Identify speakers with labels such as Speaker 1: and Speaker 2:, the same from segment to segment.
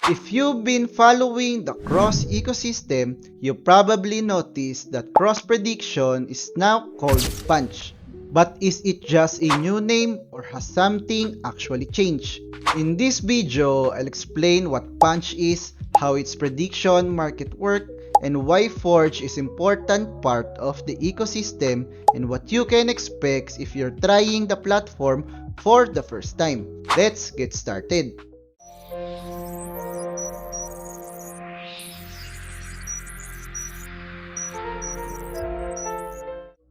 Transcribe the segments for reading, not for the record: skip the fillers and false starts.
Speaker 1: If you've been following the Cross ecosystem, you probably noticed that Cross Prediction is now called Punch. But is it just a new name or has something actually changed? In this video, I'll explain what Punch is, how its prediction market work, and why Forge is important part of the ecosystem and what you can expect if you're trying the platform for the first time. Let's get started.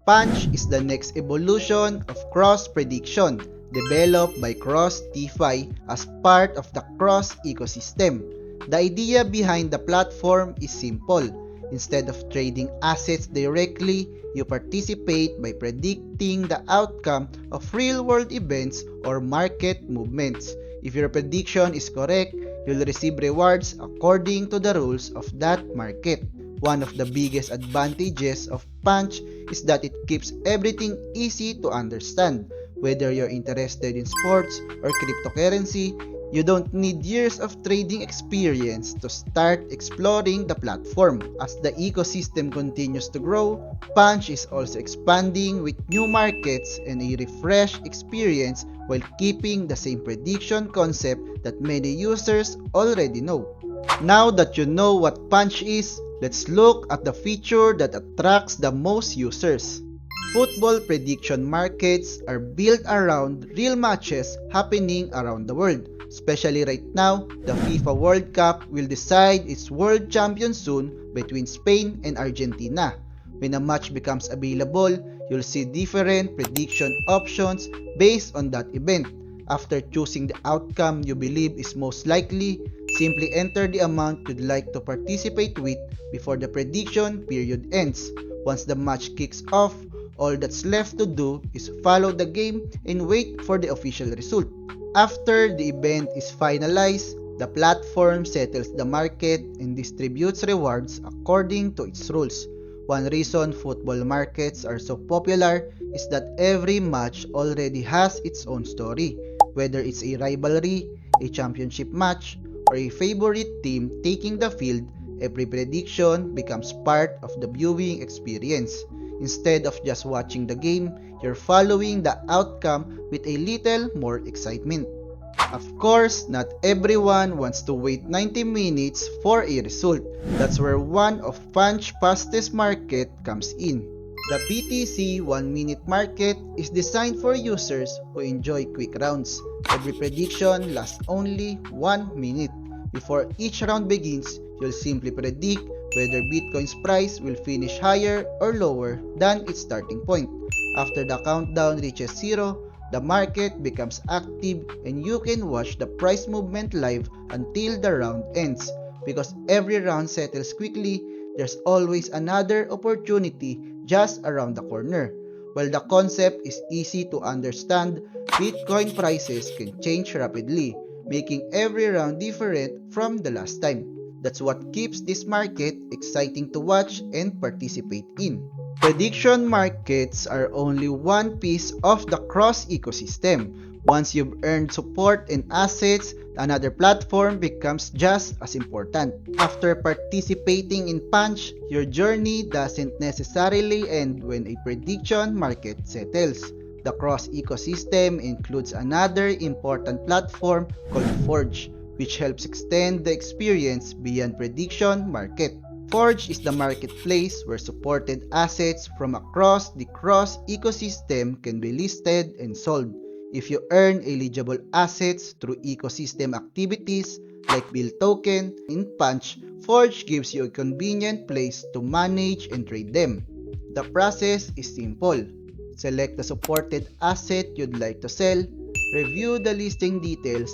Speaker 1: Punch is the next evolution of Cross Prediction, developed by Cross DeFi as part of the Cross ecosystem. The idea behind the platform is simple. Instead of trading assets directly, you participate by predicting the outcome of real-world events or market movements. If your prediction is correct, you'll receive rewards according to the rules of that market. One of the biggest advantages of Punch is that it keeps everything easy to understand. Whether you're interested in sports or cryptocurrency, you don't need years of trading experience to start exploring the platform. As the ecosystem continues to grow, Punch is also expanding with new markets and a refreshed experience while keeping the same prediction concept that many users already know. Now that you know what Punch is, let's look at the feature that attracts the most users. Football prediction markets are built around real matches happening around the world. Especially right now, the FIFA World Cup will decide its world champion soon between Spain and Argentina. When a match becomes available, you'll see different prediction options based on that event. After choosing the outcome you believe is most likely, simply enter the amount you'd like to participate with before the prediction period ends. Once the match kicks off, all that's left to do is follow the game and wait for the official result. After the event is finalized, the platform settles the market and distributes rewards according to its rules. One reason football markets are so popular is that every match already has its own story, whether it's a rivalry, a championship match, or a favorite team taking the field. Every prediction becomes part of the viewing experience. Instead of just watching the game, you're following the outcome with a little more excitement. Of course, not everyone wants to wait 90 minutes for a result. That's where one of Punch's fastest market comes in. The BTC 1-minute market is designed for users who enjoy quick rounds. Every prediction lasts only 1 minute. Before each round begins, you'll simply predict whether Bitcoin's price will finish higher or lower than its starting point. After the countdown reaches zero, the market becomes active and you can watch the price movement live until the round ends. Because every round settles quickly, there's always another opportunity just around the corner. While the concept is easy to understand, Bitcoin prices can change rapidly, making every round different from the last time. That's what keeps this market exciting to watch and participate in. Prediction markets are only one piece of the Cross ecosystem. Once you've earned support and assets, another platform becomes just as important. After participating in Punch, your journey doesn't necessarily end when a prediction market settles. The Cross ecosystem includes another important platform called Forge, which helps extend the experience beyond prediction market. Forge is the marketplace where supported assets from across the Cross ecosystem can be listed and sold. If you earn eligible assets through ecosystem activities like Build Token in Punch, Forge gives you a convenient place to manage and trade them. The process is simple. Select the supported asset you'd like to sell, review the listing details,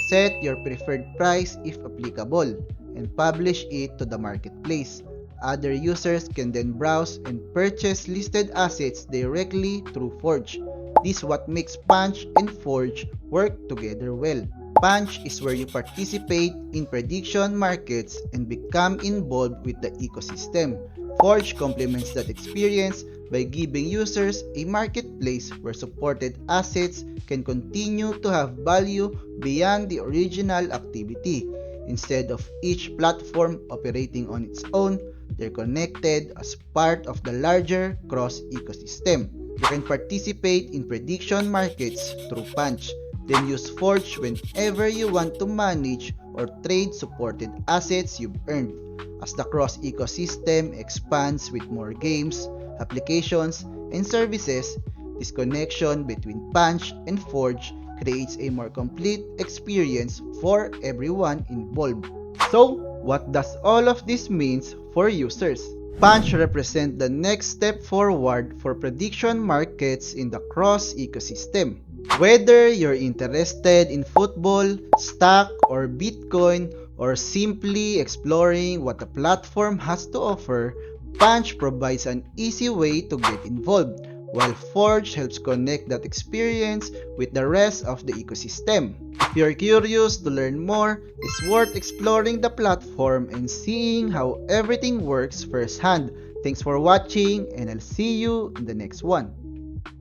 Speaker 1: set your preferred price if applicable, and publish it to the marketplace. Other users can then browse and purchase listed assets directly through Forge. This is what makes Punch and Forge work together well. Punch is where you participate in prediction markets and become involved with the ecosystem. Forge complements that experience by giving users a marketplace where supported assets can continue to have value beyond the original activity. Instead of each platform operating on its own, they're connected as part of the larger Cross ecosystem. You can participate in prediction markets through Punch, then use Forge whenever you want to manage or trade supported assets you've earned. As the Cross ecosystem expands with more games, applications, and services, this connection between Punch and Forge creates a more complete experience for everyone involved. So, what does all of this means for users? Punch represent the next step forward for prediction markets in the Cross ecosystem. Whether you're interested in football, stock, or Bitcoin, or simply exploring what the platform has to offer, Punch provides an easy way to get involved, while Forge helps connect that experience with the rest of the ecosystem. If you're curious to learn more, it's worth exploring the platform and seeing how everything works firsthand. Thanks for watching, and I'll see you in the next one.